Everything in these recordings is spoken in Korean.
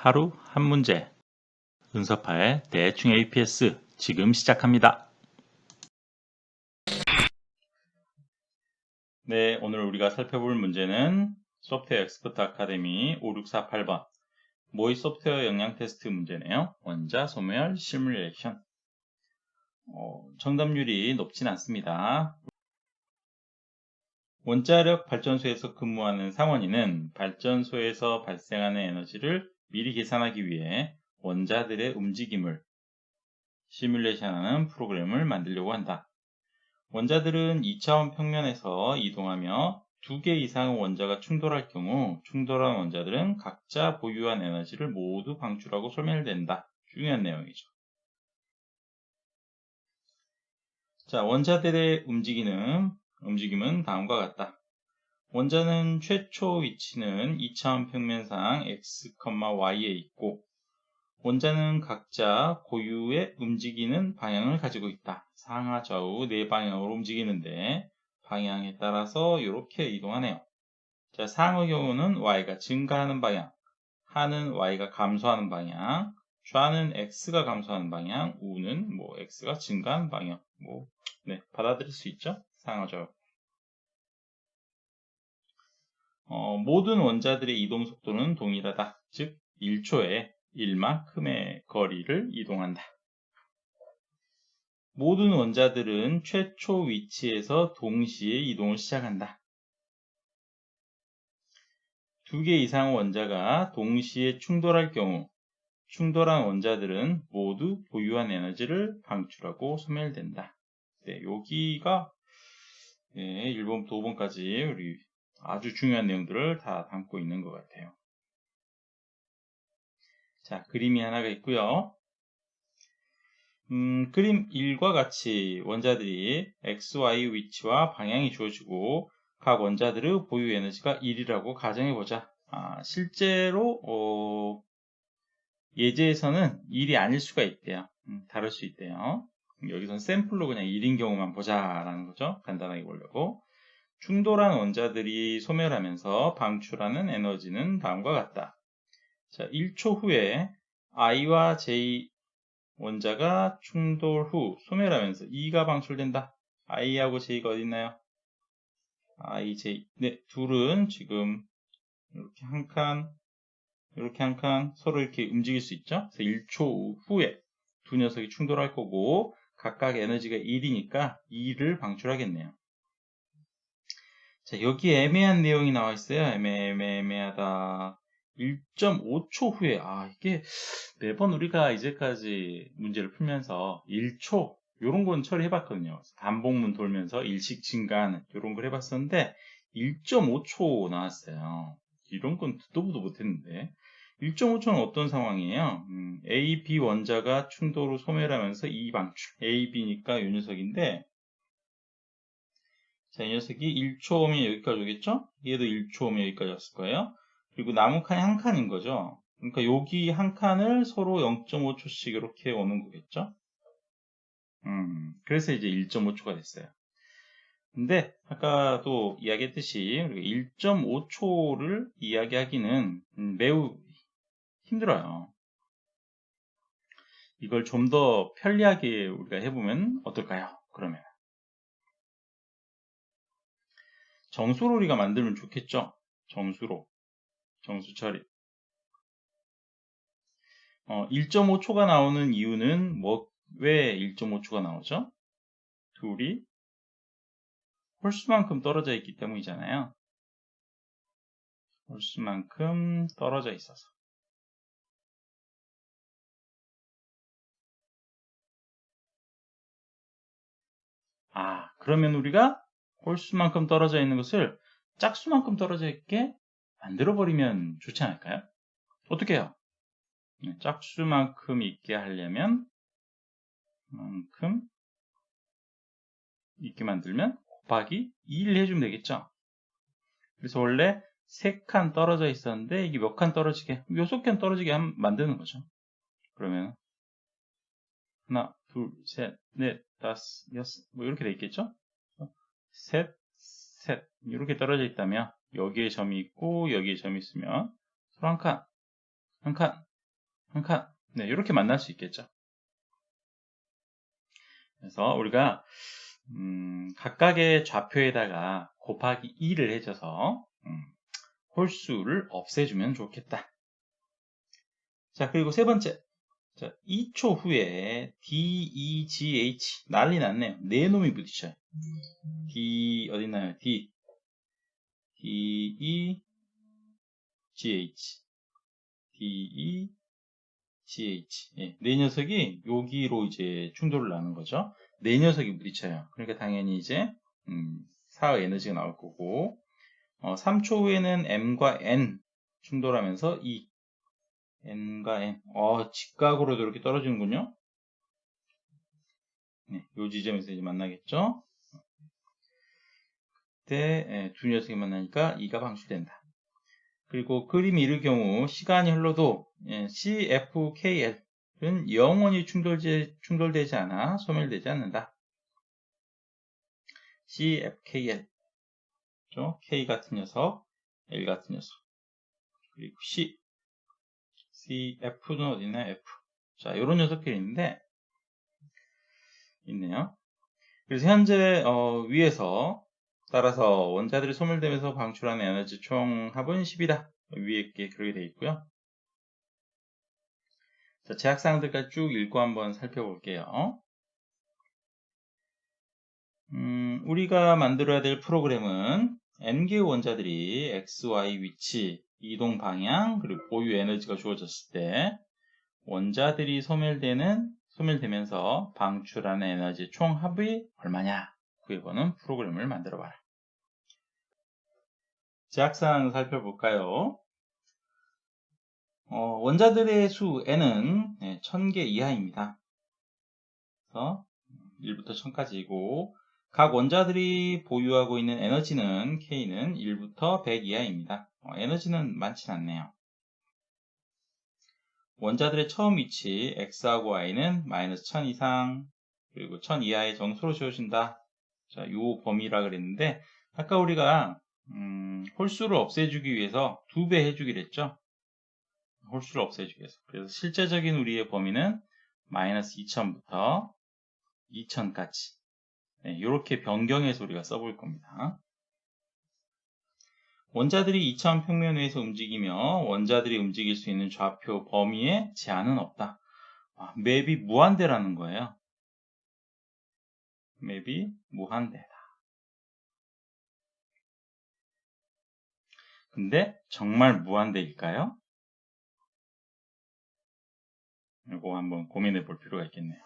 하루 한 문제 은서파의 대충 APS 지금 시작합니다. 네, 오늘 우리가 살펴볼 문제는 소프트웨어 엑스퍼트 아카데미 5648번 모의 소프트웨어 역량 테스트 문제네요. 원자 소멸 시뮬레이션. 정답률이 높진 않습니다. 원자력 발전소에서 근무하는 상원이는 발전소에서 발생하는 에너지를 미리 계산하기 위해 원자들의 움직임을 시뮬레이션하는 프로그램을 만들려고 한다. 원자들은 2차원 평면에서 이동하며 2개 이상의 원자가 충돌할 경우 충돌한 원자들은 각자 보유한 에너지를 모두 방출하고 소멸된다. 중요한 내용이죠. 자, 원자들의 움직임은 다음과 같다. 원자는 최초 위치는 2차원 평면상 x, y에 있고 원자는 각자 고유의 움직이는 방향을 가지고 있다. 상하 좌우 네 방향으로 움직이는데 방향에 따라서 이렇게 이동하네요. 자, 상의 경우는 y가 증가하는 방향, 하는 y가 감소하는 방향, 좌는 x가 감소하는 방향, 우는 x가 증가하는 방향. 받아들일 수 있죠? 상하 좌우. 모든 원자들의 이동 속도는 동일하다. 즉 1초에 1만큼의 거리를 이동한다. 모든 원자들은 최초 위치에서 동시에 이동을 시작한다. 2개 이상 원자가 동시에 충돌할 경우 충돌한 원자들은 모두 보유한 에너지를 방출하고 소멸된다. 네, 여기가 1번부터 5번까지 우리 아주 중요한 내용들을 다 담고 있는 것 같아요. 자, 그림이 하나가 있고요. 그림 1과 같이 원자들이 XY 위치와 방향이 주어지고 각 원자들의 보유 에너지가 1이라고 가정해보자. 실제로 예제에서는 1이 아닐 수가 있대요. 다를 수 있대요. 여기서는 샘플로 그냥 1인 경우만 보자라는 거죠. 간단하게 보려고. 충돌한 원자들이 소멸하면서 방출하는 에너지는 다음과 같다. 자, 1초 후에 I와 J 원자가 충돌 후 소멸하면서 E가 방출된다. I하고 J가 어디 있나요? I, J. 네, 둘은 지금 이렇게 한 칸 서로 이렇게 움직일 수 있죠? 그래서 1초 후에 두 녀석이 충돌할 거고 각각 에너지가 1이니까 2를 방출하겠네요. 자, 여기 애매한 내용이 나와 있어요. 애매하다. 1.5초 후에, 이게 매번 우리가 이제까지 문제를 풀면서 1초, 요런 건 처리해 봤거든요. 반복문 돌면서 일식 증가하는 요런 걸 해봤었는데, 1.5초 나왔어요. 이런 건 듣도 보도 못했는데, 1.5초는 어떤 상황이에요? A, B 원자가 충돌 후 소멸하면서 E 방출. A, B니까 요 녀석인데, 자, 이 녀석이 1초 오면 여기까지 오겠죠? 얘도 1초 오면 여기까지 왔을 거예요. 그리고 남은 칸이 한 칸인 거죠. 그러니까 여기 한 칸을 서로 0.5초씩 이렇게 오는 거겠죠? 그래서 이제 1.5초가 됐어요. 근데 아까도 이야기했듯이 1.5초를 이야기하기는 매우 힘들어요. 이걸 좀 더 편리하게 우리가 해보면 어떨까요? 그러면 정수로 우리가 만들면 좋겠죠? 정수 처리. 1.5초가 나오는 이유는 왜 1.5초가 나오죠? 둘이 홀수만큼 떨어져 있기 때문이잖아요. 홀수만큼 떨어져 있어서. 그러면 우리가 홀수만큼 떨어져 있는 것을 짝수만큼 떨어져 있게 만들어버리면 좋지 않을까요? 어떻게 해요? 짝수만큼 있게 하려면 만큼 있게 만들면 곱하기 2를 해주면 되겠죠? 그래서 원래 3칸 떨어져 있었는데 이게 몇 칸 떨어지게 6칸 떨어지게 만드는 거죠. 그러면 하나, 둘, 셋, 넷, 다섯, 여섯 이렇게 돼 있겠죠? 셋 이렇게 떨어져 있다면 여기에 점이 있고 여기에 점이 있으면 서로 한 칸 한 칸. 네, 이렇게 만날 수 있겠죠. 그래서 우리가 각각의 좌표에다가 곱하기 2를 해줘서 홀수를 없애주면 좋겠다. 자, 그리고 세 번째. 자, 2초 후에 DEGH 난리 났네요. 네 놈이 부딪혀요. D 어딨나요? DEGH DEGH 예, 네 녀석이 여기로 이제 충돌을 나는 거죠. 네 녀석이 부딪혀요. 그러니까 당연히 이제 사의 에너지가 나올 거고 3초 후에는 M과 N 충돌하면서 N과 N 직각으로도 이렇게 떨어지는군요. 네, 요 지점에서 이제 만나겠죠. 그때 두 녀석이 만나니까 2가 방출된다. 그리고 그림이 이를 경우 시간이 흘러도 CFKL은 영원히 충돌되지 않아 소멸되지 않는다. CFKL K 같은 녀석, L 같은 녀석, 그리고 CF는 어디나 F. 자, 이런 녀석들이 있네요. 그래서 현재 위에서 따라서 원자들이 소멸되면서 방출하는 에너지 총 합은 10이다. 위에 게 그렇게 되어 있고요. 자, 제약사항들까지 쭉 읽고 한번 살펴볼게요. 우리가 만들어야 될 프로그램은 N개의 원자들이 X, Y 위치, 이동 방향, 그리고 보유 에너지가 주어졌을 때 원자들이 소멸되면서 방출하는 에너지 총 합이 얼마냐 구해보는 프로그램을 만들어봐라. 제약사항 살펴볼까요? 원자들의 수 N은 1000개 이하입니다. 그래서 1부터 1000까지이고 각 원자들이 보유하고 있는 에너지는 K는 1부터 100 이하입니다. 에너지는 많진 않네요. 원자들의 처음 위치 X하고 Y는 마이너스 1000 이상 그리고 1000 이하의 정수로 주어진다. 자, 요 범위라 그랬는데 아까 우리가 홀수를 없애주기 위해서 2배 해주기로 했죠. 홀수를 없애주기 위해서. 그래서 실제적인 우리의 범위는 마이너스 2000부터 2000까지 이렇게 변경해서 우리가 써볼 겁니다. 원자들이 2000 평면 위에서 움직이며 원자들이 움직일 수 있는 좌표 범위에 제한은 없다. 맵이 무한대라는 거예요. 맵이 무한대다. 근데 정말 무한대일까요? 이거 한번 고민해 볼 필요가 있겠네요.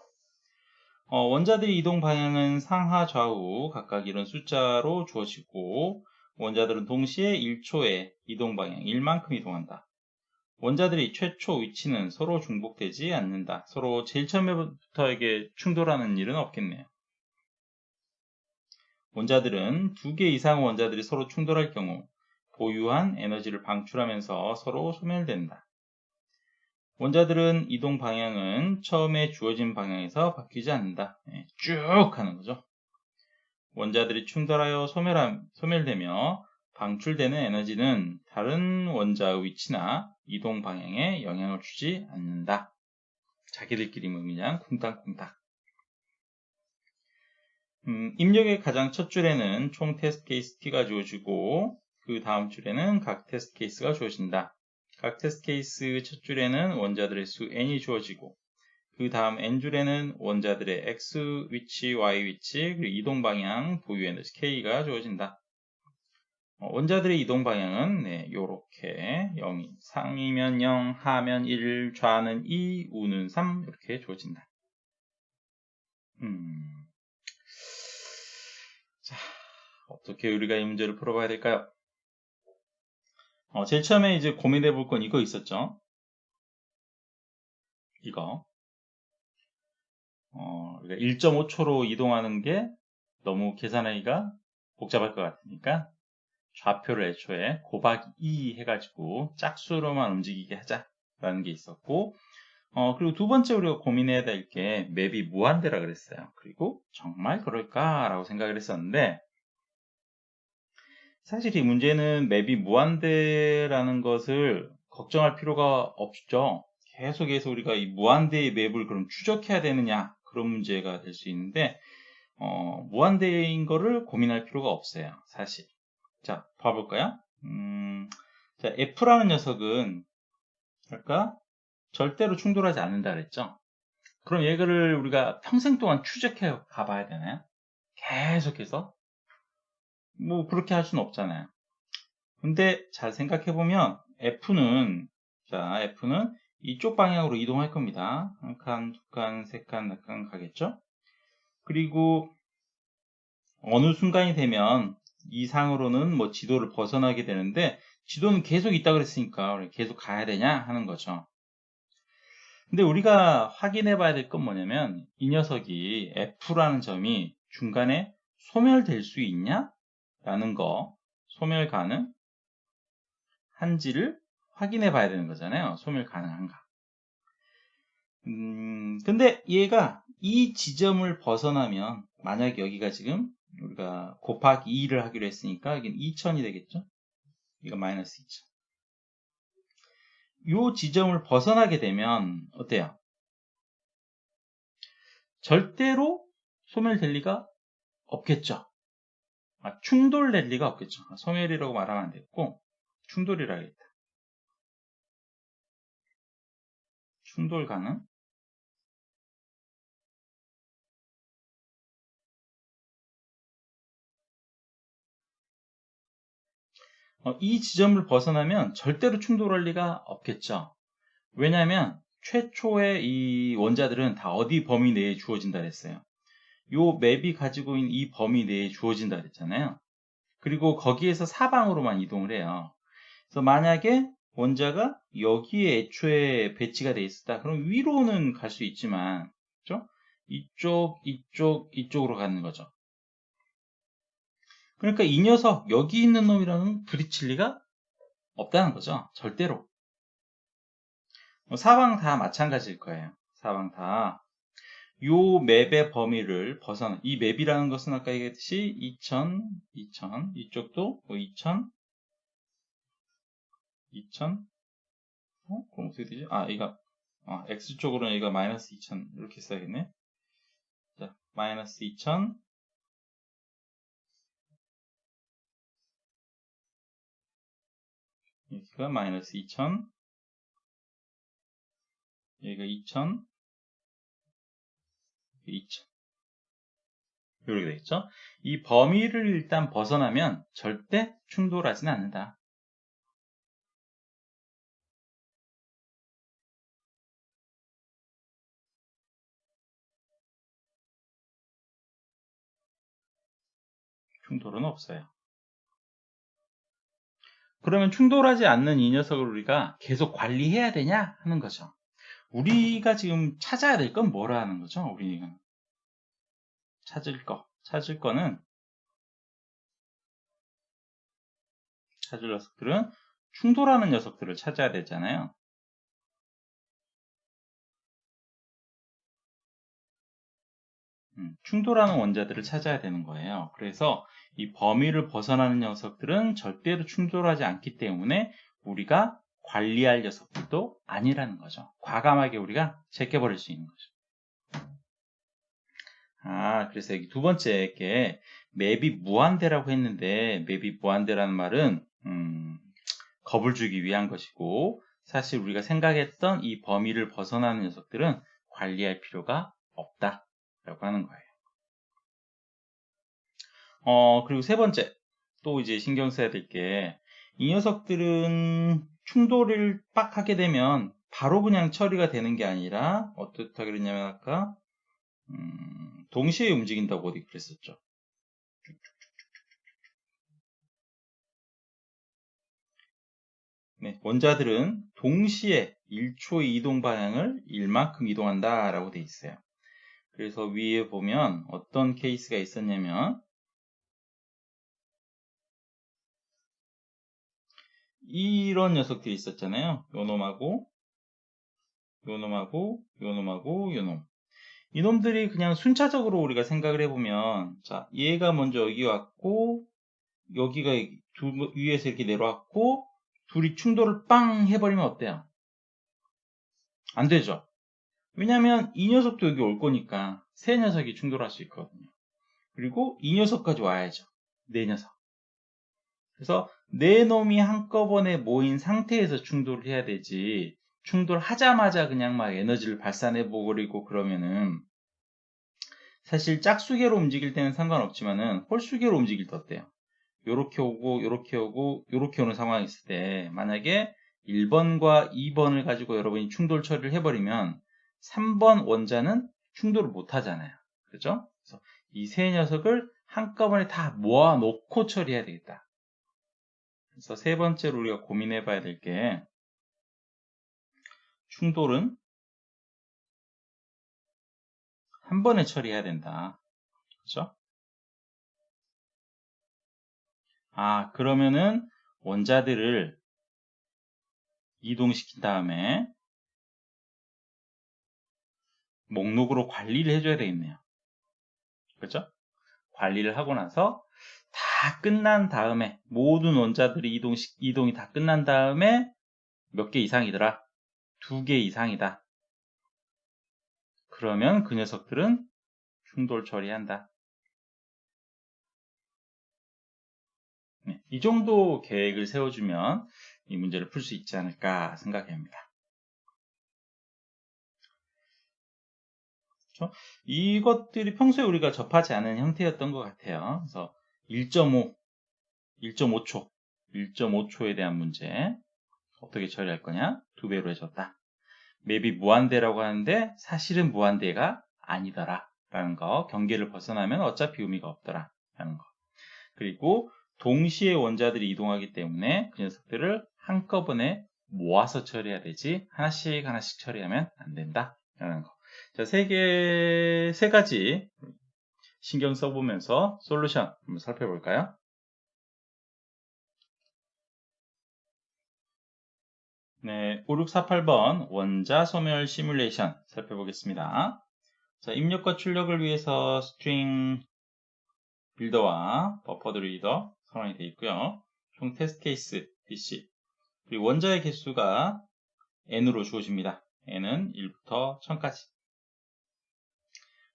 원자들의 이동 방향은 상하 좌우 각각 이런 숫자로 주어지고 원자들은 동시에 1초에 이동 방향 1만큼 이동한다. 원자들이 최초 위치는 서로 중복되지 않는다. 서로 제일 처음부터 이게 충돌하는 일은 없겠네요. 원자들은 2개 이상의 원자들이 서로 충돌할 경우 보유한 에너지를 방출하면서 서로 소멸된다. 원자들은 이동 방향은 처음에 주어진 방향에서 바뀌지 않는다. 쭉 하는 거죠. 원자들이 충돌하여 소멸되며 방출되는 에너지는 다른 원자의 위치나 이동 방향에 영향을 주지 않는다. 자기들끼리 그냥 쿵땅쿵땅. 입력의 가장 첫 줄에는 총 테스트 케이스 T가 주어지고 그 다음 줄에는 각 테스트 케이스가 주어진다. 각 테스트 케이스 첫 줄에는 원자들의 수 N이 주어지고 그 다음 N줄에는 원자들의 X 위치, Y 위치, 그리고 이동 방향, 보유 에너지 K가 주어진다. 원자들의 이동 방향은 요렇게 0이 상이면 0, 하면 1, 좌는 2, 우는 3 이렇게 주어진다. 자, 어떻게 우리가 이 문제를 풀어봐야 될까요? 제일 처음에 이제 고민해 볼 건 이거 있었죠? 이거. 우리가 1.5초로 이동하는 게 너무 계산하기가 복잡할 것 같으니까 좌표를 애초에 곱하기 2 해가지고 짝수로만 움직이게 하자라는 게 있었고 그리고 두 번째 우리가 고민해야 될 게 맵이 무한대라 그랬어요. 그리고 정말 그럴까라고 생각을 했었는데 사실 이 문제는 맵이 무한대라는 것을 걱정할 필요가 없죠. 계속해서 우리가 이 무한대의 맵을 그럼 추적해야 되느냐, 그런 문제가 될 수 있는데, 무한대인 거를 고민할 필요가 없어요, 사실. 자, 봐볼까요? 자, F라는 녀석은, 아까 절대로 충돌하지 않는다 그랬죠? 그럼 얘를 우리가 평생 동안 추적해 가봐야 되나요? 계속해서? 뭐, 그렇게 할 수는 없잖아요. 근데 잘 생각해보면, F는 이쪽 방향으로 이동할 겁니다. 한 칸, 두 칸, 세 칸, 네 칸 가겠죠? 그리고 어느 순간이 되면 이상으로는 뭐 지도를 벗어나게 되는데, 지도는 계속 있다 그랬으니까 계속 가야 되냐 하는 거죠. 근데 우리가 확인해 봐야 될 건 뭐냐면, 이 녀석이 F라는 점이 중간에 소멸될 수 있냐? 라는 거, 소멸 가능한지를 확인해 봐야 되는 거잖아요. 소멸 가능한가. 근데 얘가 이 지점을 벗어나면, 만약 여기가 지금 우리가 곱하기 2를 하기로 했으니까 여기는 2000이 되겠죠? 이거 마이너스 2000. 이 지점을 벗어나게 되면 어때요? 절대로 소멸될 리가 없겠죠. 충돌될 리가 없겠죠. 소멸이라고 말하면 안 됐고 충돌이라 하겠다. 충돌 가능. 이 지점을 벗어나면 절대로 충돌할 리가 없겠죠. 왜냐하면 최초의 이 원자들은 다 어디 범위 내에 주어진다 그랬어요. 요 맵이 가지고 있는 이 범위 내에 주어진다 그랬잖아요. 그리고 거기에서 사방으로만 이동을 해요. 그래서 만약에 원자가 여기에 애초에 배치가 돼 있었다. 그럼 위로는 갈 수 있지만, 그렇죠? 이쪽으로 가는 거죠. 그러니까 이 녀석, 여기 있는 놈이랑은 부딪힐 리가 없다는 거죠. 절대로. 사방 다 마찬가지일 거예요. 사방 다. 요 맵의 범위를 벗어나, 이 맵이라는 것은 아까 얘기했듯이 2000, 이쪽도 뭐 2000, 그럼 어떻게 되지? X쪽으로는 얘가 마이너스 2000 이렇게 써야겠네. 자, 마이너스 2000, 여기가 마이너스 2000, 여기가 2000, 2000 이렇게 되겠죠? 이 범위를 일단 벗어나면 절대 충돌하지는 않는다. 충돌은 없어요. 그러면 충돌하지 않는 이 녀석을 우리가 계속 관리해야 되냐 하는 거죠. 우리가 지금 찾아야 될 건 뭐라는 거죠? 우리가 찾을 거는, 찾을 녀석들은 충돌하는 녀석들을 찾아야 되잖아요. 충돌하는 원자들을 찾아야 되는 거예요. 그래서 이 범위를 벗어나는 녀석들은 절대로 충돌하지 않기 때문에 우리가 관리할 녀석들도 아니라는 거죠. 과감하게 우리가 제껴버릴 수 있는 거죠. 그래서 여기 두 번째 게 맵이 무한대라고 했는데, 맵이 무한대라는 말은 겁을 주기 위한 것이고, 사실 우리가 생각했던 이 범위를 벗어나는 녀석들은 관리할 필요가 없다라고 하는 거예요. 그리고 세 번째, 또 이제 신경 써야 될 게, 이 녀석들은 충돌을 빡 하게 되면 바로 그냥 처리가 되는 게 아니라, 어떻다 그랬냐면 아까, 동시에 움직인다고 어디 그랬었죠. 네, 원자들은 동시에 1초의 이동 방향을 1만큼 이동한다 라고 되어 있어요. 그래서 위에 보면 어떤 케이스가 있었냐면, 이런 녀석들이 있었잖아요. 요 놈하고, 요 놈하고, 요 놈하고, 요 놈. 이놈들이 그냥 순차적으로 우리가 생각을 해보면, 자, 얘가 먼저 여기 왔고, 여기가 위에서 이렇게 내려왔고, 둘이 충돌을 빵 해버리면 어때요? 안 되죠. 왜냐하면 이 녀석도 여기 올 거니까 세 녀석이 충돌할 수 있거든요. 그리고 이 녀석까지 와야죠. 네 녀석. 그래서 네 놈이 한꺼번에 모인 상태에서 충돌을 해야 되지, 충돌하자마자 그냥 막 에너지를 발산해 버리고 그러면은, 사실 짝수계로 움직일 때는 상관없지만은 홀수계로 움직일 때 어때요? 요렇게 오고 요렇게 오고 요렇게 오는 상황이 있을 때, 만약에 1번과 2번을 가지고 여러분이 충돌 처리를 해버리면 3번 원자는 충돌을 못 하잖아요. 그죠? 그래서 이 세 녀석을 한꺼번에 다 모아놓고 처리해야 되겠다. 그래서 세 번째로 우리가 고민해 봐야 될 게, 충돌은 한 번에 처리해야 된다. 그죠? 그러면은 원자들을 이동시킨 다음에 목록으로 관리를 해줘야 되겠네요. 그죠? 관리를 하고 나서 다 끝난 다음에, 모든 원자들이 이동이 다 끝난 다음에 몇 개 이상이더라? 2개 이상이다. 그러면 그 녀석들은 충돌 처리한다. 네, 이 정도 계획을 세워주면 이 문제를 풀 수 있지 않을까 생각합니다. 그렇죠? 이것들이 평소에 우리가 접하지 않은 형태였던 것 같아요. 그래서 1.5, 1.5초, 1.5초에 대한 문제 어떻게 처리할 거냐? 2배로 해줬다. 맵이 무한대라고 하는데 사실은 무한대가 아니더라 라는 거, 경계를 벗어나면 어차피 의미가 없더라 라는 거, 그리고 동시에 원자들이 이동하기 때문에 그 녀석들을 한꺼번에 모아서 처리해야 되지 하나씩 하나씩 처리하면 안 된다 라는 거. 자, 세 가지 신경 써보면서 솔루션 한번 살펴볼까요? 네, 5648번 원자 소멸 시뮬레이션 살펴보겠습니다. 자, 입력과 출력을 위해서 스트링 빌더와 버퍼드 리더 선언이 되어 있고요. 총 테스트 케이스 DC, 그리고 원자의 개수가 n으로 주어집니다. n은 1부터 1000까지.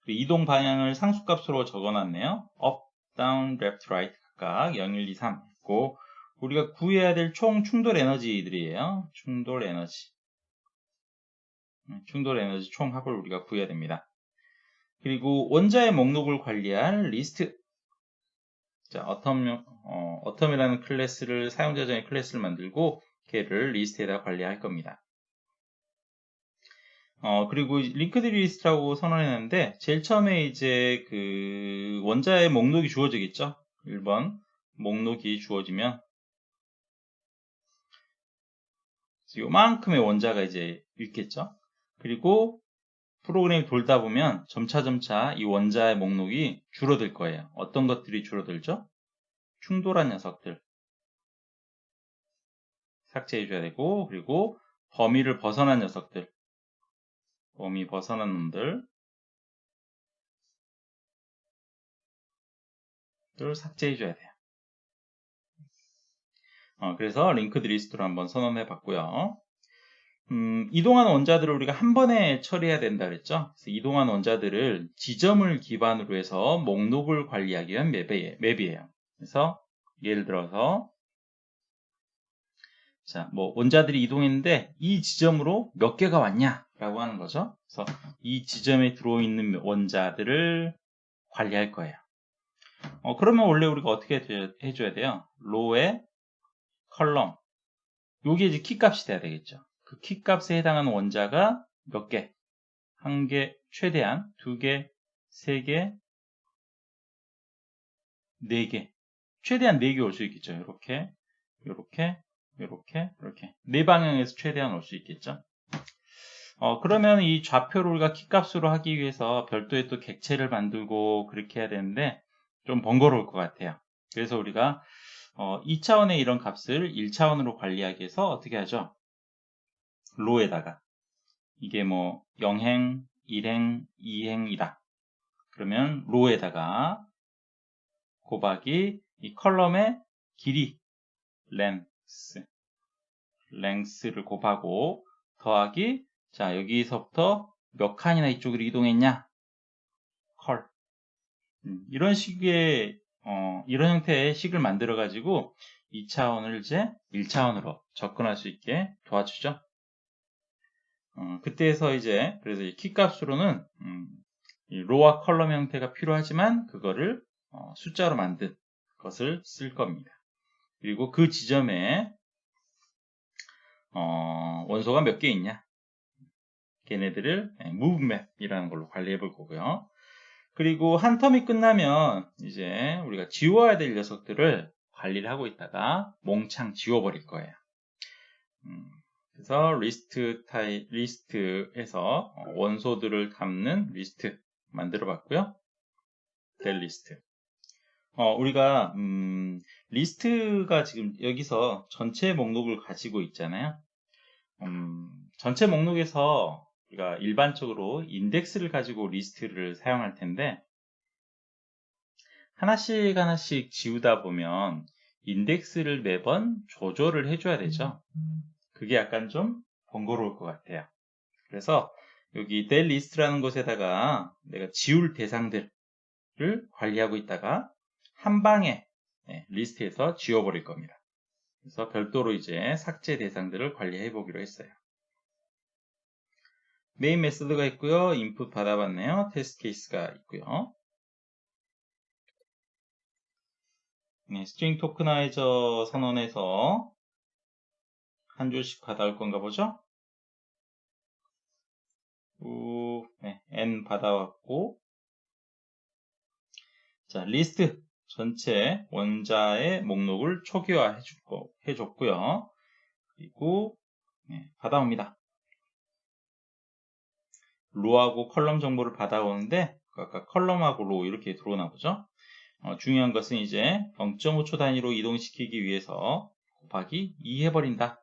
그리고 이동 방향을 상수값으로 적어놨네요. up, down, left, right 각각 0, 1, 2, 3 있고, 우리가 구해야 될 총 충돌 에너지들이에요. 충돌 에너지 총 합을 우리가 구해야 됩니다. 그리고 원자의 목록을 관리할 리스트. 자, 어텀이라는 클래스를, 사용자정의 클래스를 만들고 걔를 리스트에다 관리할 겁니다. 그리고 링크드 리스트라고 선언했는데, 제일 처음에 이제 그 원자의 목록이 주어지겠죠. 1번 목록이 주어지면 요만큼의 원자가 이제 있겠죠. 그리고 프로그램이 돌다 보면 점차 이 원자의 목록이 줄어들 거예요. 어떤 것들이 줄어들죠? 충돌한 녀석들 삭제해 줘야 되고, 그리고 범위를 벗어난 녀석들, 범위 벗어난 놈들을 삭제해 줘야 돼요. 그래서 링크드 리스트로 한번 선언해 봤고요. 이동한 원자들을 우리가 한 번에 처리해야 된다 그랬죠. 그래서 이동한 원자들을 지점을 기반으로 해서 목록을 관리하기 위한 맵이에요. 그래서 예를 들어서, 자, 뭐 원자들이 이동했는데 이 지점으로 몇 개가 왔냐라고 하는 거죠. 그래서 이 지점에 들어있는 원자들을 관리할 거예요. 그러면 원래 우리가 어떻게 해줘야 돼요? 로에 컬럼, 요게 이제 키값이 돼야 되겠죠. 그 키값에 해당하는 원자가 몇 개? 한 개, 최대한 두 개, 세 개, 네 개. 최대한 네 개 올 수 있겠죠. 이렇게, 이렇게, 이렇게, 이렇게. 네 방향에서 최대한 올 수 있겠죠. 그러면 이 좌표를 우리가 키값으로 하기 위해서 별도의 또 객체를 만들고 그렇게 해야 되는데 좀 번거로울 것 같아요. 그래서 우리가 2차원의 이런 값을 1차원으로 관리하기 위해서 어떻게 하죠? 로에다가 이게 뭐 0행, 1행, 2행이다. 그러면 로에다가 곱하기 이 컬럼의 길이 length를 곱하고 더하기, 자, 여기서부터 몇 칸이나 이쪽으로 이동했냐? 컬. 이런 식의, 이런 형태의 식을 만들어가지고 2차원을 이제 1차원으로 접근할 수 있게 도와주죠. 그때에서 이제, 그래서 이 키값으로는, 이 로와 컬럼 형태가 필요하지만, 그거를 숫자로 만든 것을 쓸 겁니다. 그리고 그 지점에, 원소가 몇 개 있냐? 걔네들을 무브맵이라는 걸로 관리해 볼 거고요. 그리고 한 텀이 끝나면 이제 우리가 지워야 될 녀석들을 관리를 하고 있다가 몽창 지워버릴 거예요. 그래서 리스트에서 원소들을 담는 리스트 만들어 봤고요. 될 리스트. 우리가 리스트가 지금 여기서 전체 목록을 가지고 있잖아요. 전체 목록에서 우리가 일반적으로 인덱스를 가지고 리스트를 사용할 텐데 하나씩 지우다 보면 인덱스를 매번 조절을 해줘야 되죠. 그게 약간 좀 번거로울 것 같아요. 그래서 여기 del list라는 곳에다가 내가 지울 대상들을 관리하고 있다가 한 방에 리스트에서 지워버릴 겁니다. 그래서 별도로 이제 삭제 대상들을 관리해 보기로 했어요. 메인 메소드가 있고요. 인풋 받아봤네요. 테스트 케이스가 있고요. 스트링 토크나이저 선언에서 한 줄씩 받아올 건가 보죠? n 받아왔고, 자, 리스트 전체 원자의 목록을 초기화 해줬고요. 그리고 받아옵니다. 로하고 컬럼 정보를 받아오는데 아까 컬럼하고 로 이렇게 들어오나 보죠. 중요한 것은 이제 0.5초 단위로 이동시키기 위해서 곱하기 2 해버린다.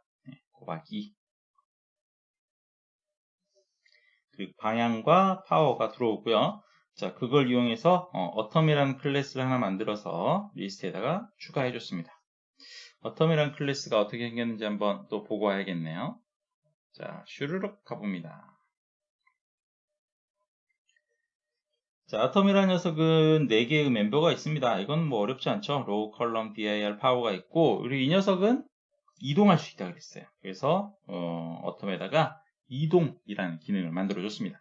곱하기 2. 그리고 방향과 파워가 들어오고요. 자, 그걸 이용해서 어텀이라는 클래스를 하나 만들어서 리스트에다가 추가해 줬습니다. 어텀이라는 클래스가 어떻게 생겼는지 한번 또 보고 와야겠네요. 자, 슈르륵 가봅니다. 자, 어텀이라는 녀석은 4개의 멤버가 있습니다. 이건 뭐 어렵지 않죠. 로우, 컬럼, dir, 파워가 있고, 그리고 이 녀석은 이동할 수 있다고 그랬어요. 그래서 어텀에다가 이동이라는 기능을 만들어 줬습니다.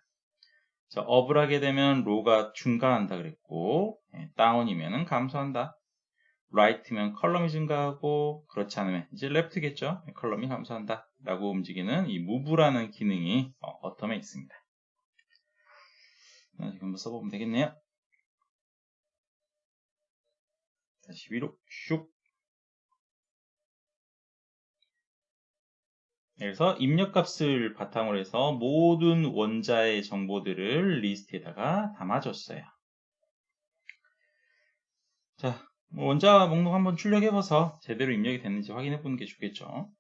자, 업을 하게 되면 로가 증가한다 그랬고, 다운이면 감소한다. right면 컬럼이 증가하고, 그렇지 않으면 이제 left겠죠. 컬럼이 감소한다. 라고 움직이는 이 move라는 기능이 어텀에 있습니다. 지금 한번 써보면 되겠네요. 다시 위로 슉. 그래서 입력값을 바탕으로 해서 모든 원자의 정보들을 리스트에다가 담아줬어요. 자, 원자 목록 한번 출력해봐서 제대로 입력이 됐는지 확인해보는 게 좋겠죠.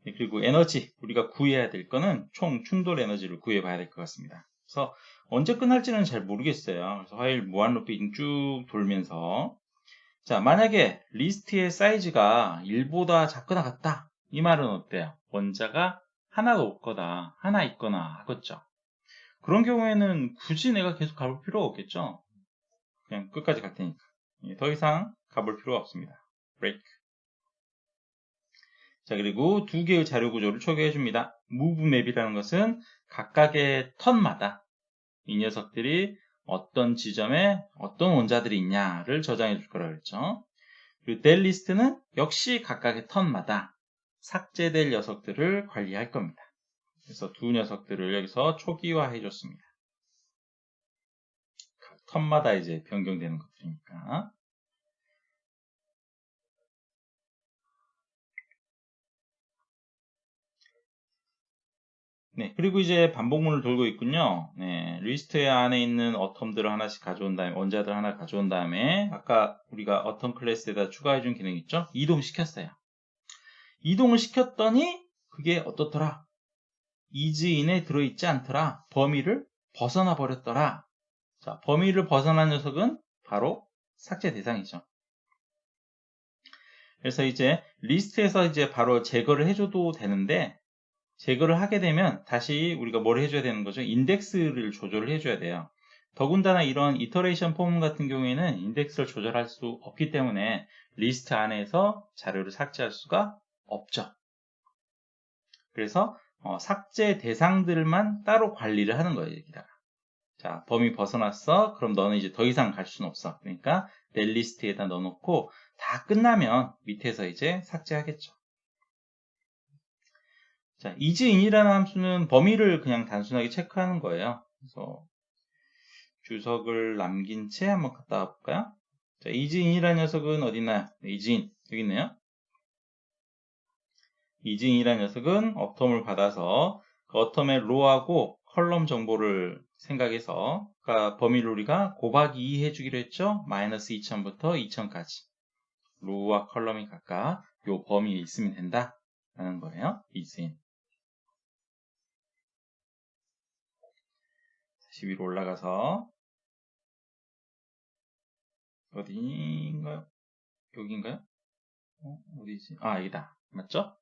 그리고 에너지, 우리가 구해야 될 거는 총 충돌 에너지를 구해봐야 될 것 같습니다. 그래서 언제 끝날지는 잘 모르겠어요. 그래서 화일 무한 루핑 쭉 돌면서 자, 만약에 리스트의 사이즈가 1보다 작거나 같다. 이 말은 어때요? 원자가 하나도 없거나 하나 있거나 하겠죠. 그런 경우에는 굳이 내가 계속 가볼 필요가 없겠죠. 그냥 끝까지 갈 테니까. 더 이상 가볼 필요가 없습니다. 브레이크. 자, 그리고 2개의 자료 구조를 초기화해 줍니다. 무브맵이라는 것은 각각의 턴마다 이 녀석들이 어떤 지점에 어떤 원자들이 있냐를 저장해 줄 거라고 했죠. 그리고 del 리스트는 역시 각각의 턴마다 삭제될 녀석들을 관리할 겁니다. 그래서 두 녀석들을 여기서 초기화해 줬습니다. 각 턴마다 이제 변경되는 것들이니까. 네, 그리고 이제 반복문을 돌고 있군요. 네, 리스트 안에 있는 어텀들을 하나씩 가져온 다음에, 원자들 하나 가져온 다음에, 아까 우리가 어텀 클래스에다 추가해준 기능 있죠? 이동시켰어요. 이동을 시켰더니, 그게 어떻더라? 이즈인에 들어있지 않더라. 범위를 벗어나 버렸더라. 자, 범위를 벗어난 녀석은 바로 삭제 대상이죠. 그래서 이제 리스트에서 이제 바로 제거를 해줘도 되는데, 제거를 하게 되면 다시 우리가 뭘 해줘야 되는 거죠? 인덱스를 조절을 해줘야 돼요. 더군다나 이런 이터레이션 폼 같은 경우에는 인덱스를 조절할 수 없기 때문에 리스트 안에서 자료를 삭제할 수가 없죠. 그래서 삭제 대상들만 따로 관리를 하는 거예요. 여기다가. 자, 범위 벗어났어. 그럼 너는 이제 더 이상 갈 수는 없어. 그러니까 내 리스트에다 넣어놓고 다 끝나면 밑에서 이제 삭제하겠죠. 자, isIn이라는 함수는 범위를 그냥 단순하게 체크하는 거예요. 그래서 주석을 남긴 채 한번 갔다 와 볼까요? 자, isIn이라는 녀석은 어디 있나요? 네, isIn 여기 있네요. isIn이라는 녀석은 어텀을 받아서 그 어텀의 로우하고 컬럼 정보를 생각해서 그러니까 범위를 우리가 곱하기 2 해주기로 했죠? 마이너스 2000부터 2000까지 로우와 컬럼이 각각 요 범위에 있으면 된다 라는 거예요. isIn. 다시 위로 올라가서 어디인가요? 여기인가요? 어디지? 아, 여기다. 맞죠?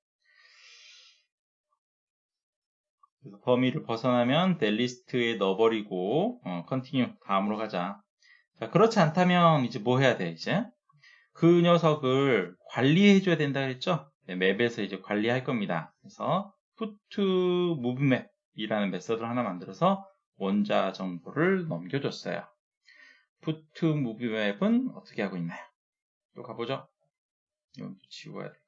그래서 범위를 벗어나면 델리스트에 넣어버리고 컨티뉴 다음으로 가자. 자, 그렇지 않다면 이제 뭐 해야 돼? 이제 그 녀석을 관리해줘야 된다 그랬죠? 네, 맵에서 이제 관리할 겁니다. 그래서 put movemap 이라는 메서드를 하나 만들어서 원자 정보를 넘겨줬어요. put movemap은 어떻게 하고 있나요? 또 가보죠. 이건 지워야 돼.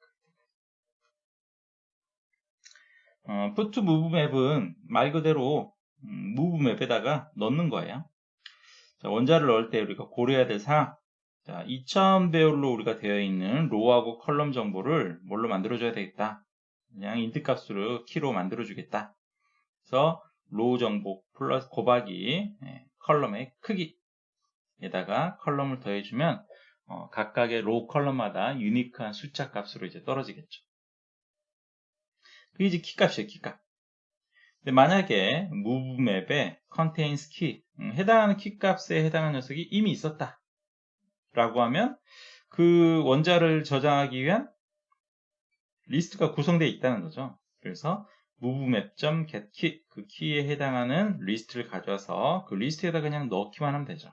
put movemap은 말 그대로 move맵에다가 넣는 거예요. 자, 원자를 넣을 때 우리가 고려해야 될 사항. 자, 2000 배열로 우리가 되어 있는 로우하고 컬럼 정보를 뭘로 만들어줘야 되겠다. 그냥 인트 값으로 키로 만들어주겠다. 그래서 로우 정보 플러스 곱하기 컬럼의 크기에다가 컬럼을 더해주면 각각의 로우 컬럼마다 유니크한 숫자 값으로 이제 떨어지겠죠. 그게 이제 키 값이에요, 키 값. 근데 만약에 무브맵에 contains key, 해당하는 키 값에 해당하는 녀석이 이미 있었다 라고 하면 그 원자를 저장하기 위한 리스트가 구성되어 있다는 거죠. 그래서 movemap.getKey 그 키에 해당하는 리스트를 가져와서 그 리스트에다 그냥 넣기만 하면 되죠.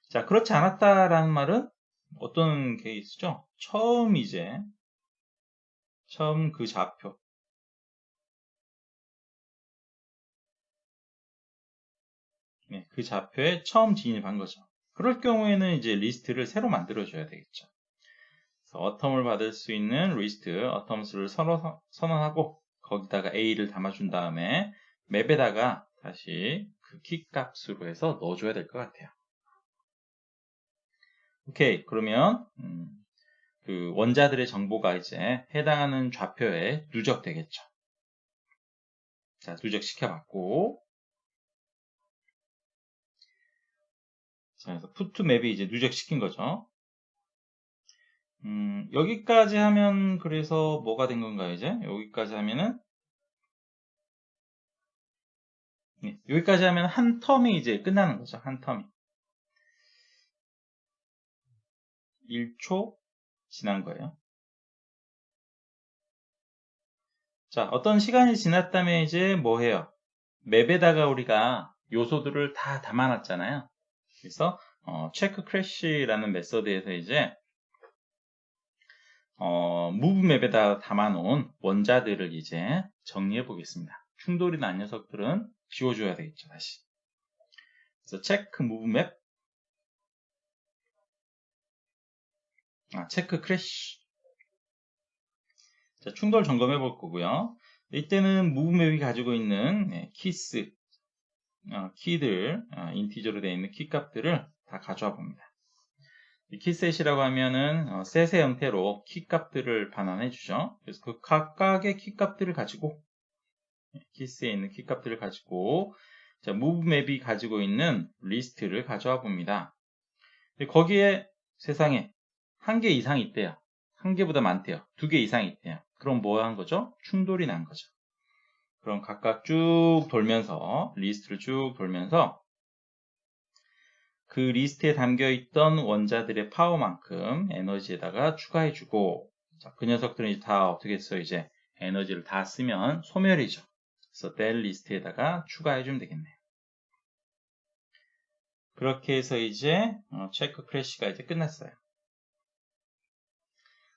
자, 그렇지 않았다라는 말은 어떤 케이스죠? 처음 그 좌표 그 좌표에 처음 진입한 거죠. 그럴 경우에는 이제 리스트를 새로 만들어 줘야 되겠죠. 그래서 어텀을 받을 수 있는 리스트 어텀수를 선언하고 거기다가 A를 담아준 다음에 맵에다가 다시 그 키 값으로 해서 넣어줘야 될 것 같아요. 오케이, 그러면 그 원자들의 정보가 이제 해당하는 좌표에 누적되겠죠. 자, 누적시켜봤고 자, 그래서 put 맵이 이제 누적시킨 거죠. 여기까지 하면 그래서 뭐가 된 건가요, 이제? 여기까지 하면은 여기까지 하면 한 텀이 이제 끝나는 거죠. 한 텀이. 1초 지난 거예요. 자, 어떤 시간이 지났다면 이제 뭐 해요? 맵에다가 우리가 요소들을 다 담아놨잖아요. 그래서 체크 크래시라는 메서드에서 이제 무브 맵에다 담아놓은 원자들을 이제 정리해 보겠습니다. 충돌이 난 녀석들은 지워줘야 되겠죠, 다시. 그래서 체크 무브 맵, 체크 크래시. 자, 충돌 점검해 볼 거고요. 이때는 무브 맵이 가지고 있는 키스, 키들, 인티저로 되어 있는 키 값들을 다 가져와 봅니다. 키셋이라고 하면은 셋의 형태로 키 값들을 반환해 주죠. 그래서 그 각각의 키 값들을 가지고 키스에 있는 키 값들을 가지고 자, move 맵이 가지고 있는 리스트를 가져와 봅니다. 거기에 세상에 한 개 이상이 있대요. 한 개보다 많대요. 두 개 이상이 있대요. 그럼 뭐 한 거죠? 충돌이 난 거죠. 그럼 각각 쭉 돌면서 리스트를 쭉 돌면서 그 리스트에 담겨있던 원자들의 파워만큼 에너지에다가 추가해주고 자, 그 녀석들은 다 어떻게 했어요? 이제 에너지를 다 쓰면 소멸이죠. 그래서 del 리스트에다가 추가해주면 되겠네요. 그렇게 해서 이제 체크 크래시가 이제 끝났어요.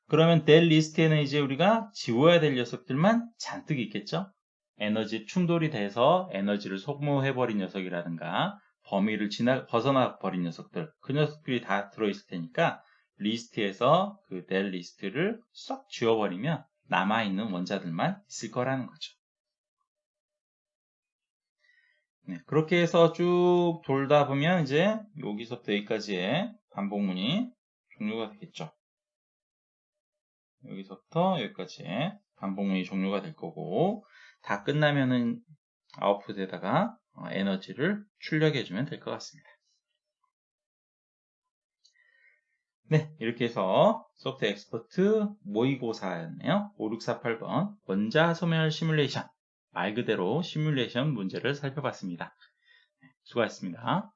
그러면 del 리스트에는 이제 우리가 지워야 될 녀석들만 잔뜩 있겠죠? 에너지 충돌이 돼서 에너지를 소모해버린 녀석이라든가 범위를 벗어나 버린 녀석들, 그 녀석들이 다 들어있을 테니까 리스트에서 그 del 리스트를 쏙 지워버리면 남아있는 원자들만 있을 거라는 거죠. 네, 그렇게 해서 쭉 돌다 보면 이제 여기서부터 여기까지의 반복문이 종료가 되겠죠. 여기서부터 여기까지의 반복문이 종료가 될 거고, 다 끝나면은 아웃풋에다가 에너지를 출력해주면 될 것 같습니다. 네, 이렇게 해서 소프트 엑스퍼트 모의고사였네요. 5648번 원자 소멸 시뮬레이션, 말 그대로 시뮬레이션 문제를 살펴봤습니다. 수고하셨습니다.